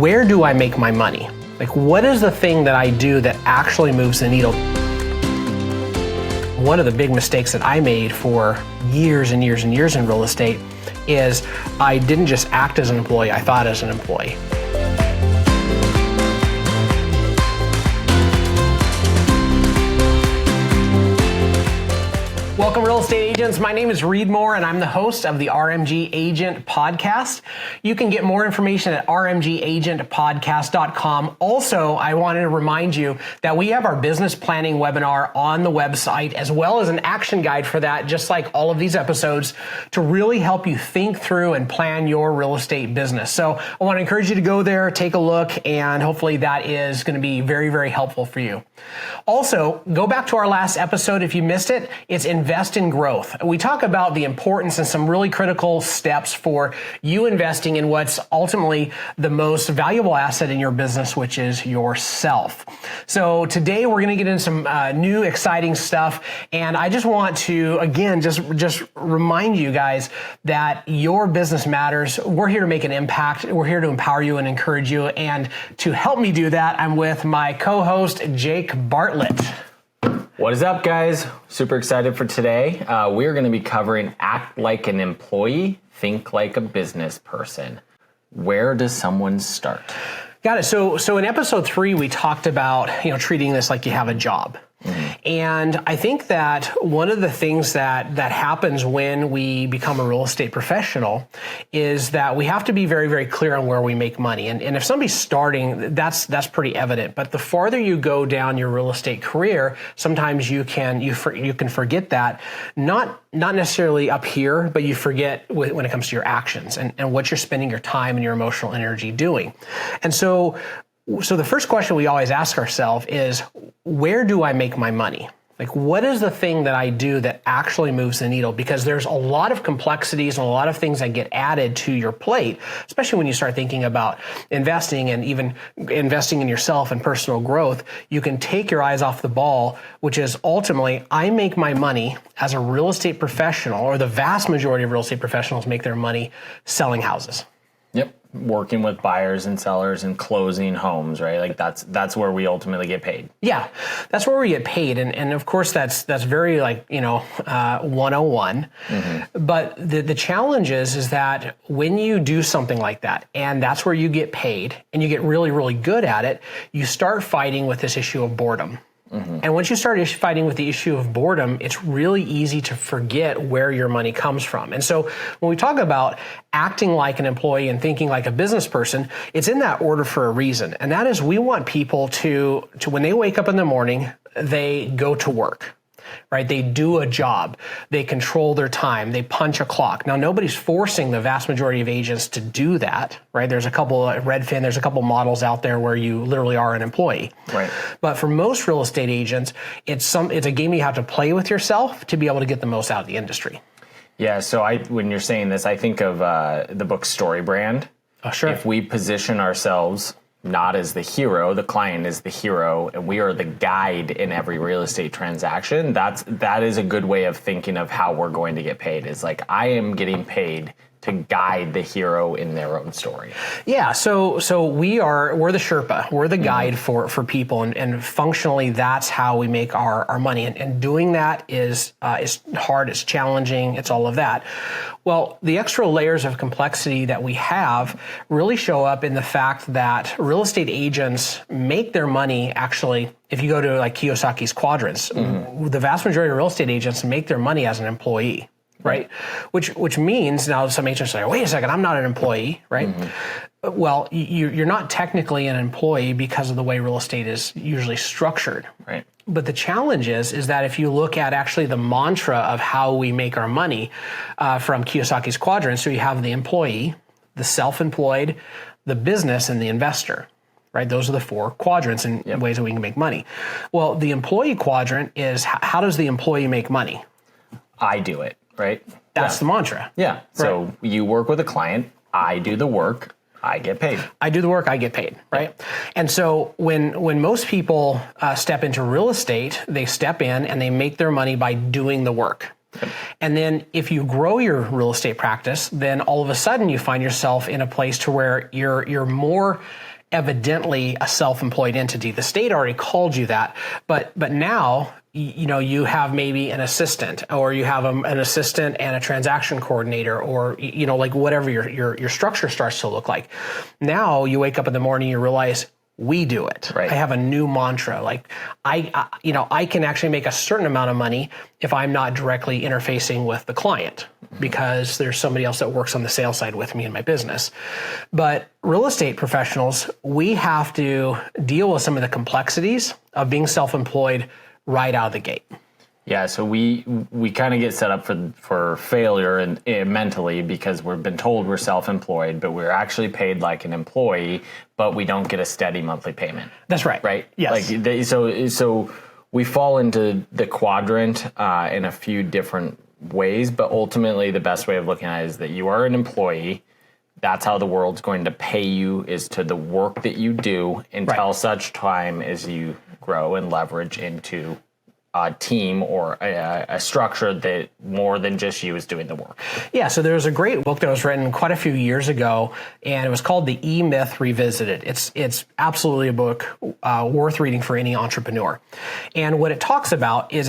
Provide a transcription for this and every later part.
where do I make my money? Like, what is the thing that I do that actually moves the needle? One of the big mistakes that I made for years and years and years in real estate is I didn't just act as an employee, I thought as an employee. Welcome, real estate agents. My name is Reed Moore, and I'm the host of the RMG Agent Podcast. You can get more information at rmgagentpodcast.com. Also, I wanted to remind you that we have our business planning webinar on the website, as well as an action guide for that, just like all of these episodes, to really help you think through and plan your real estate business. So I want to encourage you to go there, take a look, and hopefully that is going to be very, very helpful for you. Also, go back to our last episode if you missed it. It's Invest in Growth. We talk about the importance and some really critical steps for you investing in what's ultimately the most valuable asset in your business, which is yourself. So today we're going to get into some new exciting stuff, and I just want to again just remind you guys that your business matters. We're here to make an impact. We're here to empower you and encourage you, and to help me do that, I'm with my co-host Jake Bartlett. What is up, guys? Super excited for today. We're going to be covering act like an employee, think like a business person. Where does someone start? Got it. So in episode 3, we talked about, treating this like you have a job. Mm-hmm. And I think that one of the things that happens when we become a real estate professional is that we have to be very, very clear on where we make money. And if somebody's starting, that's pretty evident. But the farther you go down your real estate career, sometimes you can forget that, not necessarily up here, but you forget when it comes to your actions and what you're spending your time and your emotional energy doing. And so the first question we always ask ourselves is, where do I make my money? Like, what is the thing that I do that actually moves the needle? Because there's a lot of complexities and a lot of things that get added to your plate, especially when you start thinking about investing and even investing in yourself and personal growth. You can take your eyes off the ball, which is ultimately, I make my money as a real estate professional, or the vast majority of real estate professionals make their money selling houses. Yep. Working with buyers and sellers and closing homes, right? Like that's where we ultimately get paid. Yeah, that's where we get paid. And of course that's very 101. Mm-hmm. But the challenge is that when you do something like that, and that's where you get paid and you get really, really good at it, you start fighting with this issue of boredom. Mm-hmm. And once you start fighting with the issue of boredom, it's really easy to forget where your money comes from. And so when we talk about acting like an employee and thinking like a business person, it's in that order for a reason. And that is, we want people to when they wake up in the morning, they go to work. Right? They do a job. They control their time. They punch a clock. Now, nobody's forcing the vast majority of agents to do that, right? There's a couple at Redfin, there's a couple models out there where you literally are an employee. Right. But for most real estate agents, it's a game you have to play with yourself to be able to get the most out of the industry. Yeah. So when you're saying this, I think of the book Story Brand. Oh, sure. If we position ourselves not as the hero, the client is the hero, and we are the guide in every real estate transaction, that is a good way of thinking of how we're going to get paid. Is like, I am getting paid to guide the hero in their own story. Yeah, so we're the Sherpa, we're the guide for people, and functionally that's how we make our money. And doing that is hard, it's challenging, it's all of that. Well, the extra layers of complexity that we have really show up in the fact that real estate agents make their money, actually, if you go to like Kiyosaki's quadrants, the vast majority of real estate agents make their money as an employee. Right? Which means, now some agents say, wait a second, I'm not an employee, right? Mm-hmm. Well, you're not technically an employee because of the way real estate is usually structured. Right. But the challenge is that if you look at actually the mantra of how we make our money from Kiyosaki's quadrant, so you have the employee, the self-employed, the business, and the investor. Right? Those are the 4 quadrants and ways that we can make money. Well, the employee quadrant is, how does the employee make money? I do it. Right? That's the mantra. Yeah. So you work with a client, I do the work, I get paid. I do the work, I get paid, right? And so when most people step into real estate, they step in and they make their money by doing the work. And then if you grow your real estate practice, then all of a sudden you find yourself in a place to where you're more evidently a self-employed entity. The state already called you that, but now you have maybe an assistant, or you have an assistant and a transaction coordinator, or like whatever your structure starts to look like. Now you wake up in the morning, you realize we do it. Right. I have a new mantra. Like I can actually make a certain amount of money if I'm not directly interfacing with the client, because there's somebody else that works on the sales side with me in my business. But real estate professionals, we have to deal with some of the complexities of being self-employed right out of the gate. Yeah, so we kind of get set up for failure and mentally, because we've been told we're self-employed, but we're actually paid like an employee, but we don't get a steady monthly payment. That's right. Right? Yes. So we fall into the quadrant in a few different ways, but ultimately the best way of looking at it is that you are an employee. That's how the world's going to pay you, is to the work that you do until such time as you grow and leverage into a team or a structure that more than just you is doing the work. Yeah, so there was a great book that was written quite a few years ago, and it was called The E-Myth Revisited. It's absolutely a book worth reading for any entrepreneur. And what it talks about is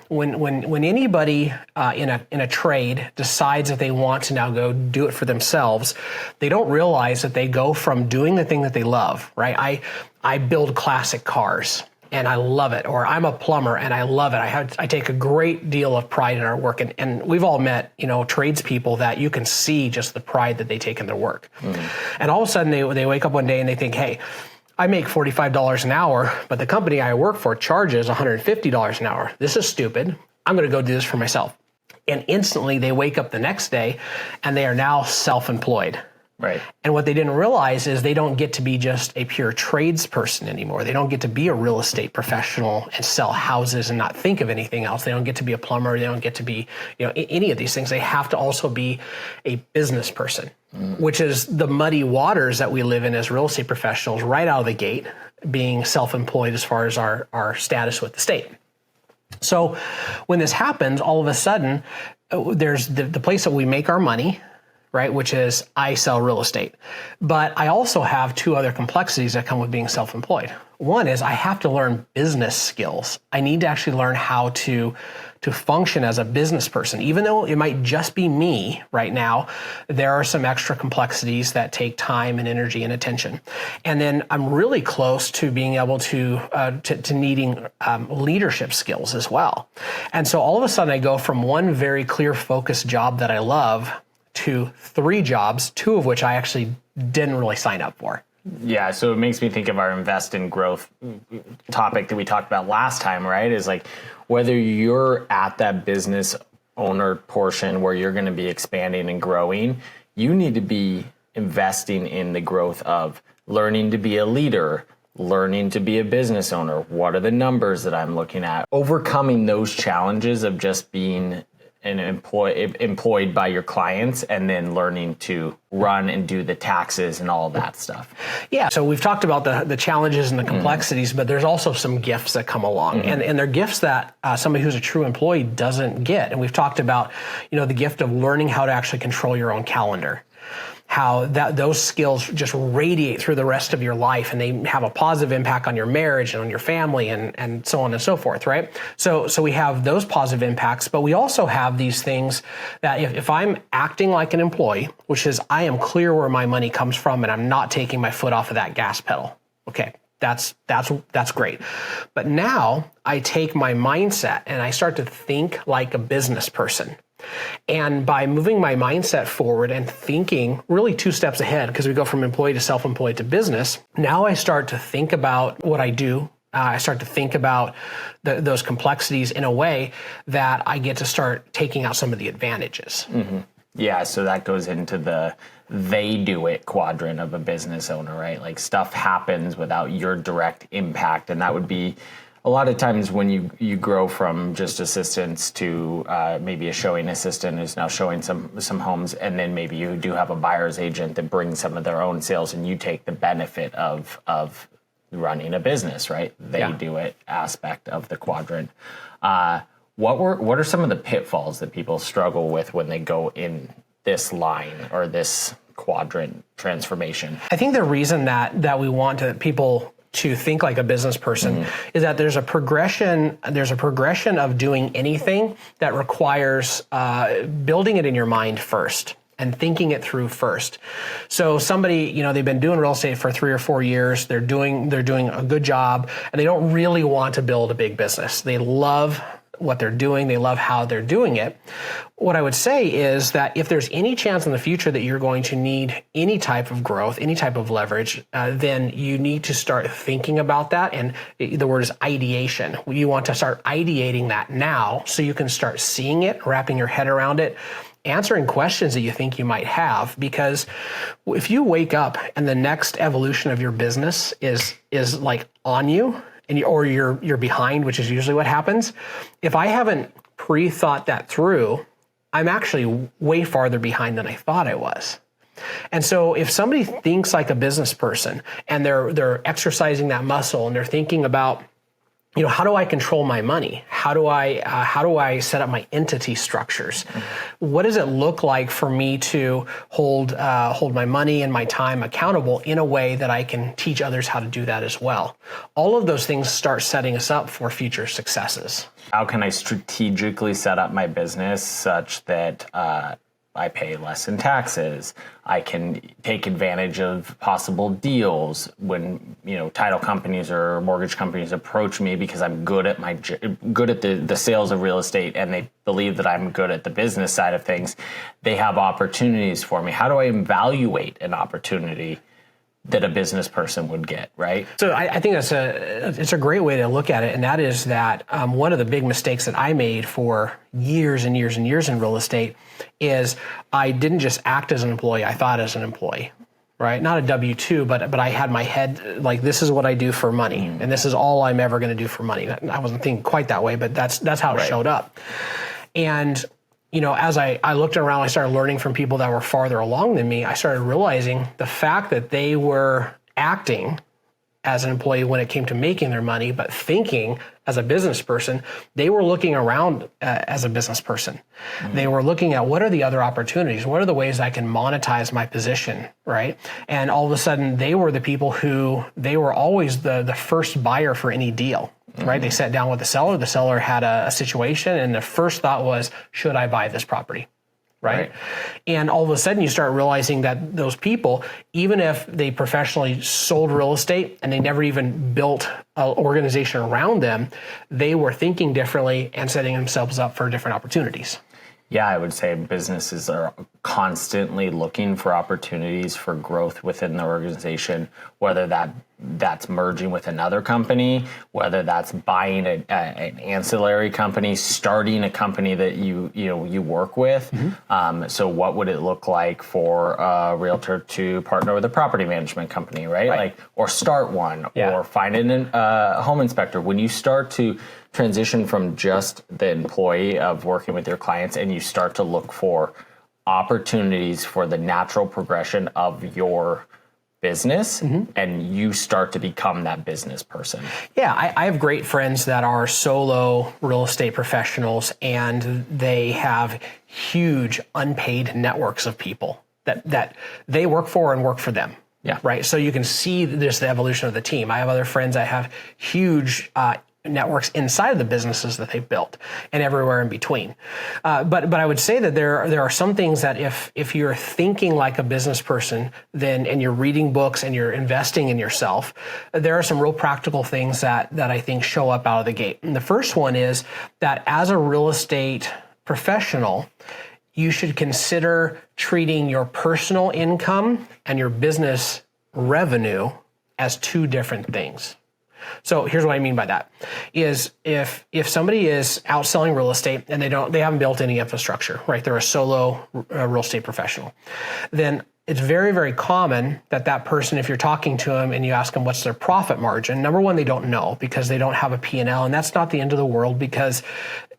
when anybody in a trade decides that they want to now go do it for themselves, they don't realize that they go from doing the thing that they love, right? I build classic cars, and I love it. Or I'm a plumber and I love it. I take a great deal of pride in our work. And we've all met, tradespeople that you can see just the pride that they take in their work. Mm-hmm. And all of a sudden they wake up one day and they think, hey, I make $45 an hour, but the company I work for charges $150 an hour. This is stupid. I'm going to go do this for myself. And instantly they wake up the next day and they are now self-employed. Right. And what they didn't realize is they don't get to be just a pure tradesperson anymore. They don't get to be a real estate professional and sell houses and not think of anything else. They don't get to be a plumber. They don't get to be, any of these things. They have to also be a business person, which is the muddy waters that we live in as real estate professionals right out of the gate, being self-employed as far as our status with the state. So when this happens, all of a sudden, there's the place that we make our money, right, which is I sell real estate. But I also have two other complexities that come with being self-employed. One is I have to learn business skills. I need to actually learn how to function as a business person. Even though it might just be me right now, there are some extra complexities that take time and energy and attention. And then I'm really close to being able to needing leadership skills as well. And so all of a sudden I go from one very clear focused job that I love to 3 jobs, 2 of which I actually didn't really sign up for. Yeah, so it makes me think of our invest in growth topic that we talked about last time, right? Is like whether you're at that business owner portion where you're going to be expanding and growing, you need to be investing in the growth of learning to be a leader, learning to be a business owner. What are the numbers that I'm looking at? Overcoming those challenges of just being and employed by your clients, and then learning to run and do the taxes and all that stuff. Yeah, so we've talked about the challenges and the complexities, but there's also some gifts that come along, and they're gifts that somebody who's a true employee doesn't get. And we've talked about, the gift of learning how to actually control your own calendar. How those skills just radiate through the rest of your life, and they have a positive impact on your marriage and on your family and so on and so forth, right? So we have those positive impacts, but we also have these things that if I'm acting like an employee, which is I am clear where my money comes from and I'm not taking my foot off of that gas pedal. Okay, that's great. But now I take my mindset and I start to think like a business person. And by moving my mindset forward and thinking really 2 steps ahead, because we go from employee to self-employed to business, now I start to think about what I do. I start to think about those complexities in a way that I get to start taking out some of the advantages. Mm-hmm. Yeah, so that goes into the they do it quadrant of a business owner, right? Like stuff happens without your direct impact, and that would be a lot of times when you grow from just assistants to maybe a showing assistant who's now showing some homes, and then maybe you do have a buyer's agent that brings some of their own sales, and you take the benefit of running a business, right? They do it aspect of the quadrant. What are some of the pitfalls that people struggle with when they go in this line or this quadrant transformation. I think the reason that we want people to think like a business person is that there's a progression of doing anything that requires building it in your mind first and thinking it through first. So somebody, they've been doing real estate for 3 or 4 years, they're doing a good job, and they don't really want to build a big business. They love what they're doing. They love how they're doing it. What I would say is that if there's any chance in the future that you're going to need any type of growth, any type of leverage, then you need to start thinking about that. And the word is ideation. You want to start ideating that now so you can start seeing it, wrapping your head around it, answering questions that you think you might have. Because if you wake up and the next evolution of your business is like on you, or you're behind, which is usually what happens. If I haven't pre-thought that through, I'm actually way farther behind than I thought I was. And so if somebody thinks like a business person and they're exercising that muscle and they're thinking about, how do I control my money? How do I set up my entity structures? What does it look like for me to hold my money and my time accountable in a way that I can teach others how to do that as well? All of those things start setting us up for future successes. How can I strategically set up my business such that I pay less in taxes? I can take advantage of possible deals when title companies or mortgage companies approach me because I'm good at the sales of real estate and they believe that I'm good at the business side of things. They have opportunities for me. How do I evaluate an opportunity that a business person would get, right? So I think it's a great way to look at it, and that is that one of the big mistakes that I made for years and years and years in real estate is I didn't just act as an employee, I thought as an employee, right? Not a W-2, but I had my head like, this is what I do for money, and this is all I'm ever going to do for money. I wasn't thinking quite that way, but that's how it showed up. And as I looked around, I started learning from people that were farther along than me. I started realizing the fact that they were acting as an employee when it came to making their money, but thinking as a business person, they were looking around as a business person. They were looking at what are the other opportunities? What are the ways I can monetize my position, right? And all of a sudden, they were the people they were always the first buyer for any deal. Right? They sat down with the seller. The seller had a situation, and the first thought was, should I buy this property? Right? And all of a sudden, you start realizing that those people, even if they professionally sold real estate and they never even built an organization around them, they were thinking differently and setting themselves up for different opportunities. Yeah, I would say businesses are constantly looking for opportunities for growth within the organization, whether that's merging with another company, whether that's buying an ancillary company, starting a company that you work with. So what would it look like for a realtor to partner with a property management company, right? Or start one, or find a home inspector. When you start to transition from just the employee of working with your clients and you start to look for opportunities for the natural progression of your business, and you start to become that business person. Yeah, I have great friends that are solo real estate professionals, and they have huge unpaid networks of people that they work for and work for them. Yeah. Right. So you can see the evolution of the team. I have other friends that have huge networks inside of the businesses that they've built and everywhere in between. But I would say that there are some things that if you're thinking like a business person, and you're reading books and you're investing in yourself, there are some real practical things that I think show up out of the gate. And the first one is that as a real estate professional, you should consider treating your personal income and your business revenue as two different things. So here's what I mean by that is if somebody is out selling real estate and they haven't built any infrastructure, right? They're a solo real estate professional. Then it's very, very common that person, if you're talking to them and you ask them what's their profit margin, number one, they don't know because they don't have a P&L, and that's not the end of the world because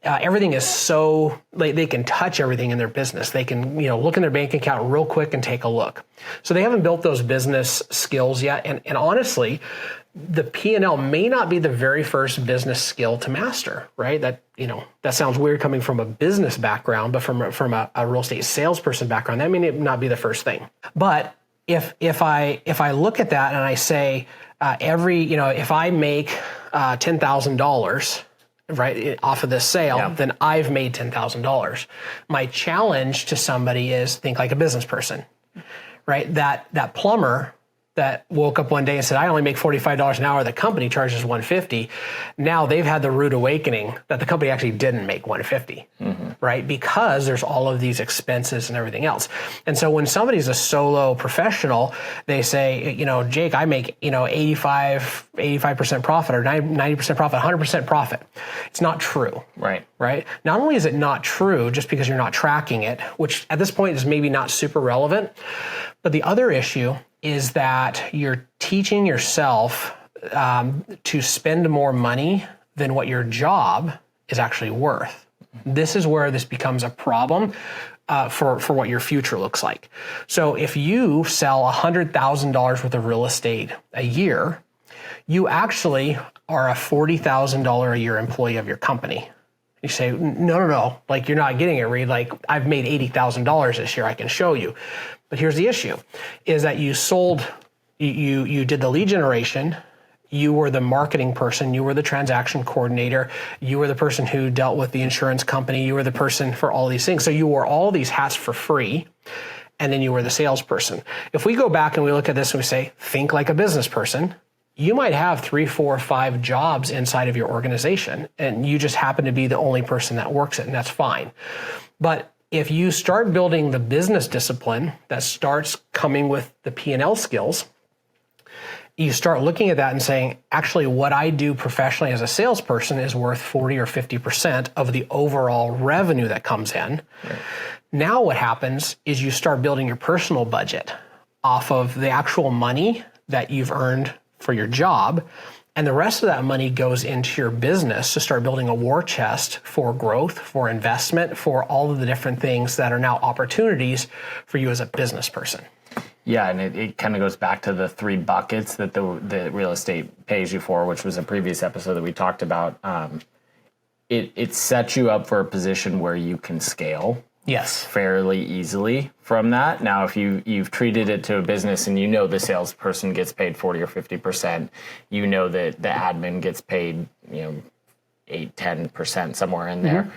everything is so, they can touch everything in their business. They can, look in their bank account real quick and take a look. So they haven't built those business skills yet. And honestly, the P&L may not be the very first business skill to master, right? That, that sounds weird coming from a business background, but from a real estate salesperson background, that may not be the first thing. But if I look at that and I say, if I make $10,000, right, off of this sale, then I've made $10,000. My challenge to somebody is think like a business person, right? That plumber that woke up one day and said, I only make $45 an hour, the company charges $150. Now they've had the rude awakening that the company actually didn't make $150, right? Because there's all of these expenses and everything else. And so when somebody's a solo professional, they say, Jake, I make, 85% profit or 90% profit, 100% profit. It's not true. Right. Right? Not only is it not true just because you're not tracking it, which at this point is maybe not super relevant, but the other issue is that you're teaching yourself to spend more money than what your job is actually worth. This is where this becomes a problem for what your future looks like. So if you sell $100,000 worth of real estate a year, you actually are a $40,000 a year employee of your company. You say, no, like you're not getting it, Reed. Like I've made $80,000 this year. I can show you. But here's the issue, is that you sold, you did the lead generation, you were the marketing person, you were the transaction coordinator, you were the person who dealt with the insurance company, you were the person for all these things. So you wore all these hats for free, and then you were the salesperson. If we go back and we look at this and we say, think like a business person, you might have 3, 4, 5 jobs inside of your organization, and you just happen to be the only person that works it, and that's fine. But if you start building the business discipline that starts coming with the P&L skills, you start looking at that and saying, actually, what I do professionally as a salesperson is worth 40 or 50% of the overall revenue that comes in. Right. Now what happens is you start building your personal budget off of the actual money that you've earned for your job, and the rest of that money goes into your business to start building a war chest for growth, for investment, for all of the different things that are now opportunities for you as a business person. Yeah, and it kind of goes back to the 3 buckets that the real estate pays you for, which was a previous episode that we talked about. It sets you up for a position where you can scale. Yes. Fairly easily from that. Now, if you've treated it to a business and the salesperson gets paid 40 or 50%, that the admin gets paid, 8-10% somewhere in there.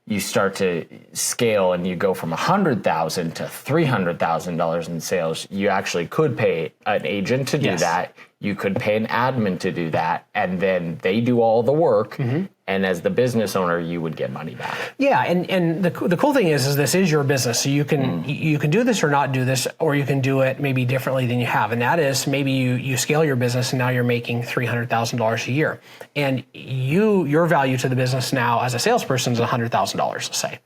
You start to scale and you go from $100,000 to $300,000 in sales. You actually could pay an agent to do that. You could pay an admin to do that, and then they do all the work. And as the business owner, you would get money back. Yeah, and the cool thing is this is your business, so you can do this or not do this, or you can do it maybe differently than you have. And that is maybe you scale your business and now you're making $300,000 a year, and your value to the business now as a salesperson is $100,000. Let's say,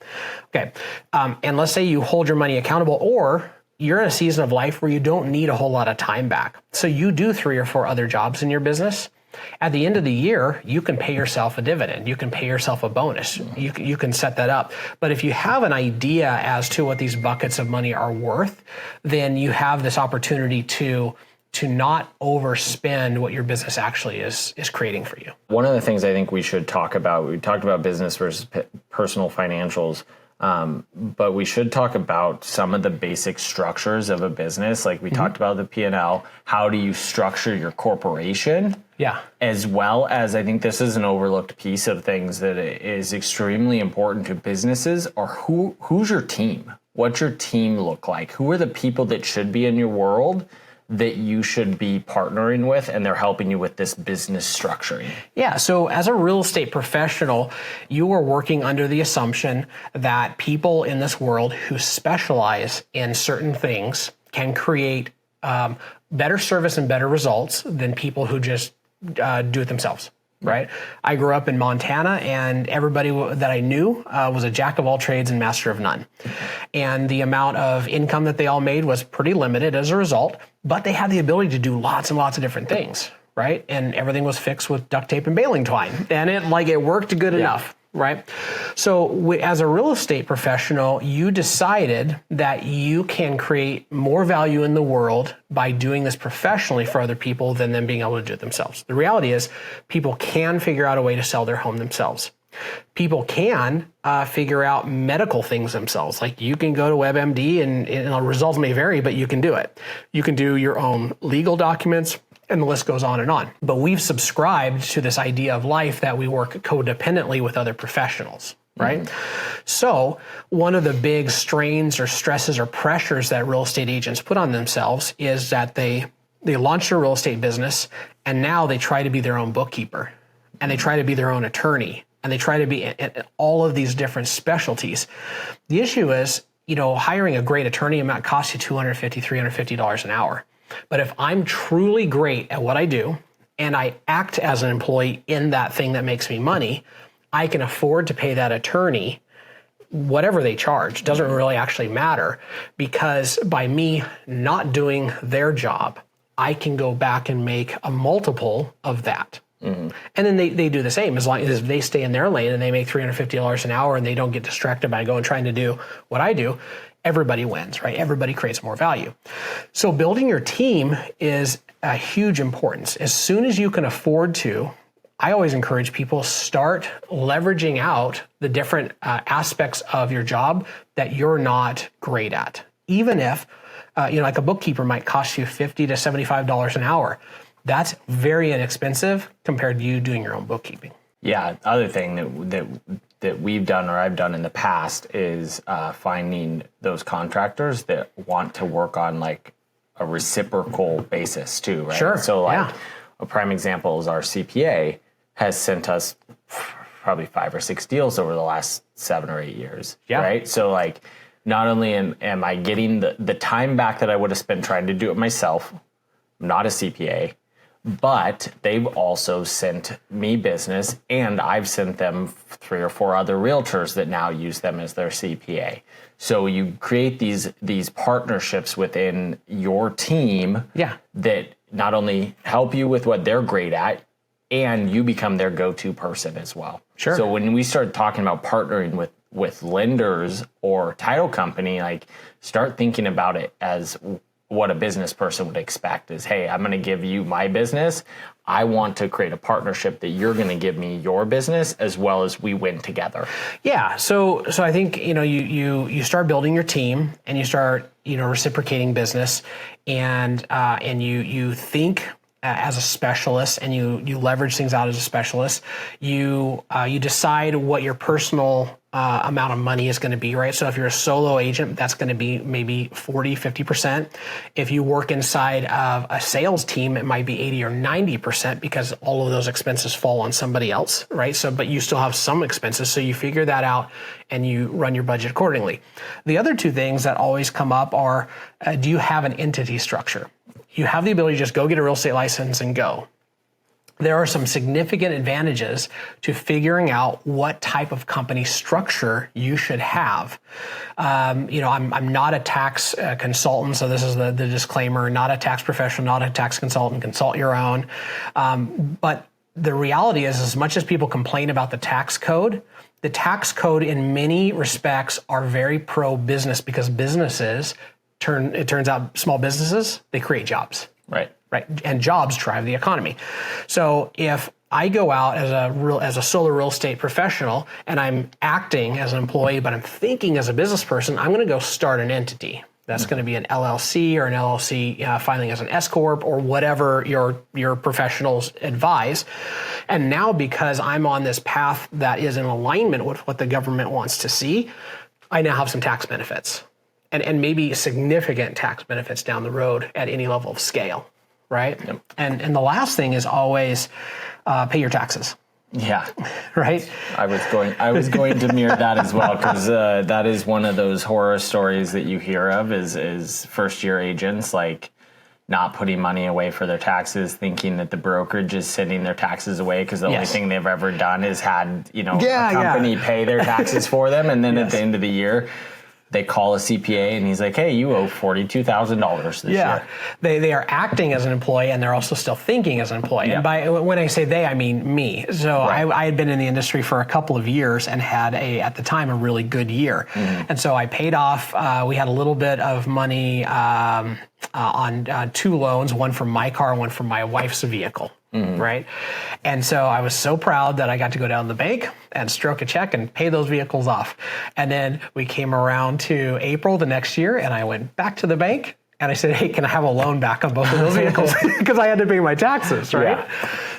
okay, and let's say you hold your money accountable, or you're in a season of life where you don't need a whole lot of time back. So you do 3 or 4 other jobs in your business. At the end of the year, you can pay yourself a dividend. You can pay yourself a bonus. You can set that up. But if you have an idea as to what these buckets of money are worth, then you have this opportunity to not overspend what your business actually is creating for you. One of the things I think we should talk about, we talked about business versus personal financials. But we should talk about some of the basic structures of a business. Like we talked about the P&L. How do you structure your corporation? Yeah. As well as, I think this is an overlooked piece of things that is extremely important to businesses, or who's your team? What's your team look like? Who are the people that should be in your world that you should be partnering with, and they're helping you with this business structuring? Yeah, so as a real estate professional, you are working under the assumption that people in this world who specialize in certain things can create better service and better results than people who just do it themselves. Right. I grew up in Montana, and everybody that I knew was a jack of all trades and master of none. And the amount of income that they all made was pretty limited as a result, but they had the ability to do lots and lots of different things. Right. And everything was fixed with duct tape and baling twine, and it worked good enough. right? So as a real estate professional, you decided that you can create more value in the world by doing this professionally for other people than them being able to do it themselves. The reality is people can figure out a way to sell their home themselves. People can figure out medical things themselves. Like you can go to WebMD and the results may vary, but you can do it. You can do your own legal documents, and the list goes on and on. But we've subscribed to this idea of life that we work codependently with other professionals, right? Mm-hmm. So one of the big strains or stresses or pressures that real estate agents put on themselves is that they launch their real estate business and now they try to be their own bookkeeper and they try to be their own attorney and they try to be in all of these different specialties. The issue is, hiring a great attorney might cost you $250, $350 an hour. But if I'm truly great at what I do and I act as an employee in that thing that makes me money, I can afford to pay that attorney whatever they charge. Doesn't really actually matter, because by me not doing their job, I can go back and make a multiple of that. Mm-hmm. And then they do the same. As long as they stay in their lane and they make $350 an hour and they don't get distracted by going trying to do what I do, everybody wins, right? Everybody creates more value. So building your team is a huge importance. As soon as you can afford to, I always encourage people start leveraging out the different aspects of your job that you're not great at. Even if, like a bookkeeper might cost you $50 to $75 an hour. That's very inexpensive compared to you doing your own bookkeeping. Yeah, other thing that we've done or I've done in the past is finding those contractors that want to work on like a reciprocal basis too, right? Sure. So a prime example is our CPA has sent us probably 5 or 6 deals over the last 7 or 8 years, right? So like not only am I getting the time back that I would have spent trying to do it myself, I'm not a CPA, but they've also sent me business, and I've sent them 3 or 4 other realtors that now use them as their CPA. So you create these partnerships within your team that not only help you with what they're great at, and you become their go-to person as well. Sure. So when we start talking about partnering with lenders or title company, like start thinking about it as what a business person would expect is, hey, I'm going to give you my business. I want to create a partnership that you're going to give me your business as well as we win together. Yeah. So I think, you start building your team and you start, reciprocating business and you think as a specialist and you leverage things out as a specialist. You decide what your personal amount of money is going to be, right? So if you're a solo agent, that's going to be maybe 40, 50%. If you work inside of a sales team, it might be 80 or 90% because all of those expenses fall on somebody else, right? So, but you still have some expenses. So you figure that out and you run your budget accordingly. The other 2 things that always come up are, do you have an entity structure? You have the ability to just go get a real estate license and go. There are some significant advantages to figuring out what type of company structure you should have. I'm not a tax consultant, so this is the disclaimer, not a tax professional, not a tax consultant, consult your own. But the reality is, as much as people complain about the tax code in many respects are very pro-business because businesses, it turns out small businesses, they create jobs. Right. And jobs drive the economy. So if I go out as a solo real estate professional and I'm acting as an employee, but I'm thinking as a business person, I'm going to go start an entity. That's going to be an LLC or an LLC filing as an S corp or whatever your professionals advise. And now because I'm on this path that is in alignment with what the government wants to see, I now have some tax benefits and maybe significant tax benefits down the road at any level of scale. Right. Yep. And the last thing is always pay your taxes. Yeah. Right. I was going to mirror that as well, because that is one of those horror stories that you hear of is first year agents like not putting money away for their taxes, thinking that the brokerage is sending their taxes away because the only thing they've ever done is had a company pay their taxes for them, and then at the end of the year, they call a CPA and he's like, hey, you owe $42,000 this year. They are acting as an employee and they're also still thinking as an employee. And when I say they, I mean me. So I had been in the industry for a couple of years and had at the time, a really good year. And so I paid off, we had a little bit of money on 2 loans, one from my car, one from my wife's vehicle. Right. And so I was so proud that I got to go down to the bank and stroke a check and pay those vehicles off. And then we came around to April the next year and I went back to the bank and I said, hey, can I have a loan back on both of those vehicles? Because I had to pay my taxes. Right. Yeah.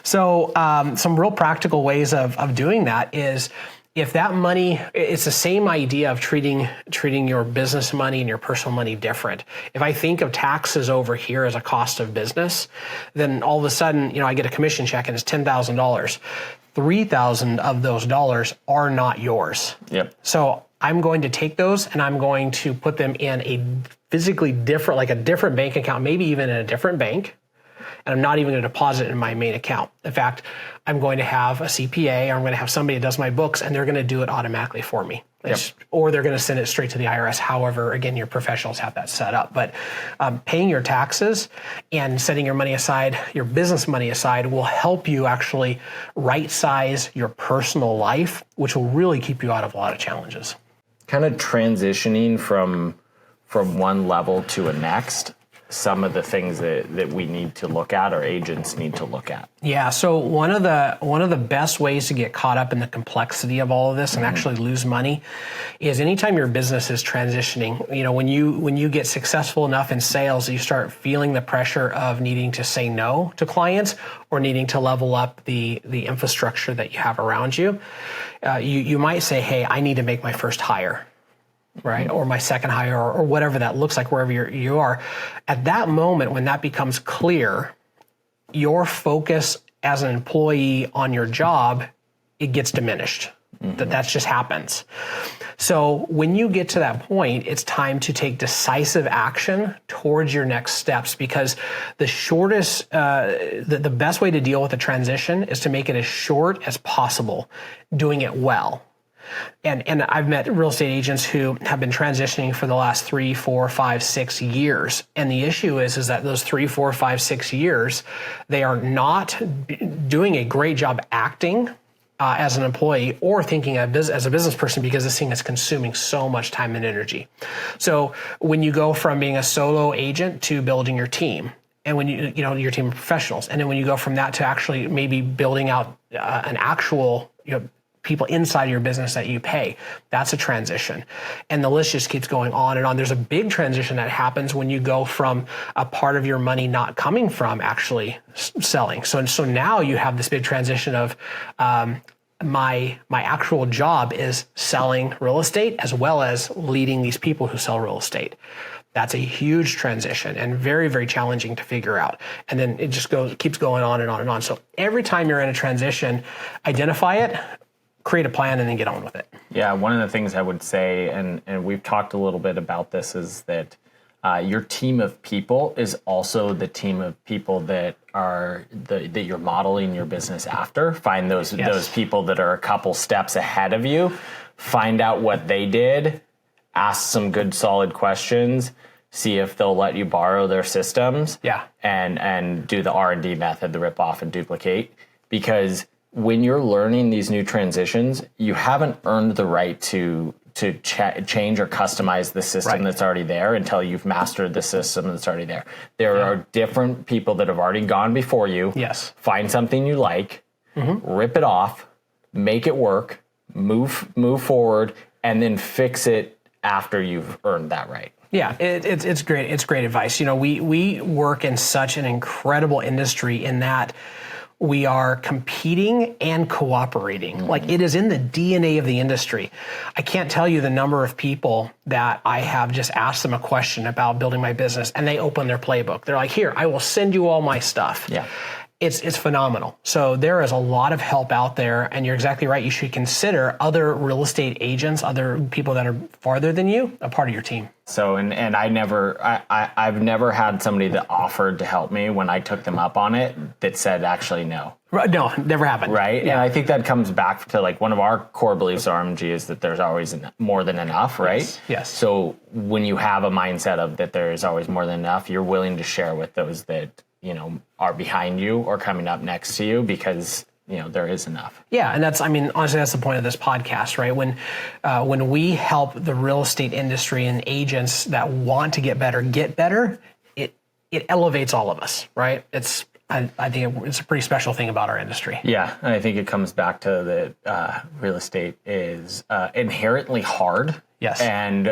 So some real practical ways of doing that is, if that money, it's the same idea of treating your business money and your personal money different. If I think of taxes over here as a cost of business, then all of a sudden, I get a commission check and it's $10,000. $3,000 of those dollars are not yours. Yep. So I'm going to take those and I'm going to put them in a physically different, like a different bank account, maybe even in a different bank. And I'm not even going to deposit it in my main account. In fact, I'm going to have a CPA or I'm going to have somebody that does my books and they're going to do it automatically for me. Or they're going to send it straight to the IRS. However, again, your professionals have that set up. But paying your taxes and setting your money aside, your business money aside, will help you actually right-size your personal life, which will really keep you out of a lot of challenges. Kind of transitioning from one level to a next. Some of the things that we need to look at, or agents need to look at. Yeah. So one of the best ways to get caught up in the complexity of all of this and actually lose money is anytime your business is transitioning. When you get successful enough in sales, you start feeling the pressure of needing to say no to clients or needing to level up the infrastructure that you have around you. You might say, hey, I need to make my first hire. Right? Or my second hire, or whatever that looks like, wherever you are. At that moment, when that becomes clear, your focus as an employee on your job, it gets diminished. That just happens. So when you get to that point, it's time to take decisive action towards your next steps, because the shortest, the best way to deal with a transition is to make it as short as possible, doing it well. And I've met real estate agents who have been transitioning for the last 3, 4, 5, 6 years. And the issue is that those 3, 4, 5, 6 years, they are not doing a great job acting as an employee or thinking as a business person, because this thing is consuming so much time and energy. So when you go from being a solo agent to building your team, and when your team of professionals, and then when you go from that to actually maybe building out an actual, people inside your business that you pay, that's a transition. And the list just keeps going on and on. There's a big transition that happens when you go from a part of your money not coming from actually selling. So now you have this big transition of my actual job is selling real estate as well as leading these people who sell real estate. That's a huge transition and very, very challenging to figure out. And then it just keeps going on and on and on. So every time you're in a transition, identify it, create a plan, and then get on with it. Yeah, one of the things I would say, and we've talked a little bit about this, is that your team of people is also the team of people that are that you're modeling your business after. Find those people that are a couple steps ahead of you. Find out what they did. Ask some good, solid questions. See if they'll let you borrow their systems. Yeah, and do the R&D method, the rip off and duplicate, because when you're learning these new transitions, you haven't earned the right to change or customize the system that's already there until you've mastered the system that's already there. There are different people that have already gone before you. Yes. Find something you like, rip it off, make it work, move forward, and then fix it after you've earned that right. Yeah, it's great. It's great advice. We work in such an incredible industry in that we are competing and cooperating. Like, it is in the DNA of the industry. I can't tell you the number of people that I have just asked them a question about building my business, and they open their playbook. They're like, here, I will send you all my stuff. Yeah. it's phenomenal. So there is a lot of help out there, and you're exactly right. You should consider other real estate agents, other people that are farther than you, a part of your team. So, and I've never had somebody that offered to help me when I took them up on it that said actually no. No, never happened. Right. Yeah. And I think that comes back to like one of our core beliefs at RMG is that there's always more than enough, right? Yes. So when you have a mindset of that there is always more than enough, you're willing to share with those that, are behind you or coming up next to you because, there is enough. Yeah. And honestly, that's the point of this podcast, right? When we help the real estate industry and agents that want to get better, it elevates all of us, right? I think it's a pretty special thing about our industry. Yeah, and I think it comes back to that real estate is inherently hard. Yes, and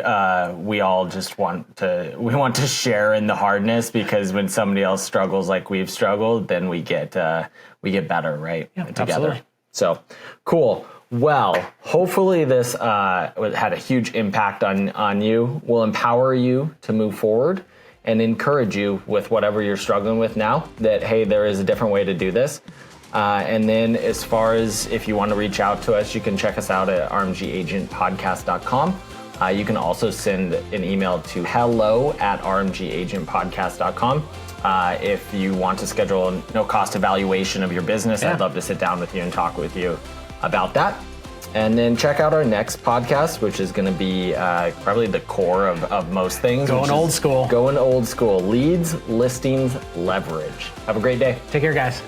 we all just want to share in the hardness because when somebody else struggles like we've struggled, then we get better, right? Yeah, together. Absolutely. So cool. Well, hopefully this had a huge impact on you. Will empower you to move forward and encourage you with whatever you're struggling with now that, hey, there is a different way to do this. And then as far as if you want to reach out to us, you can check us out at rmgagentpodcast.com. You can also send an email to hello@rmgagentpodcast.com. If you want to schedule a no-cost evaluation of your business, I'd love to sit down with you and talk with you about that. And then check out our next podcast, which is going to be probably the core of most things. Going old school. Leads, listings, leverage. Have a great day. Take care, guys.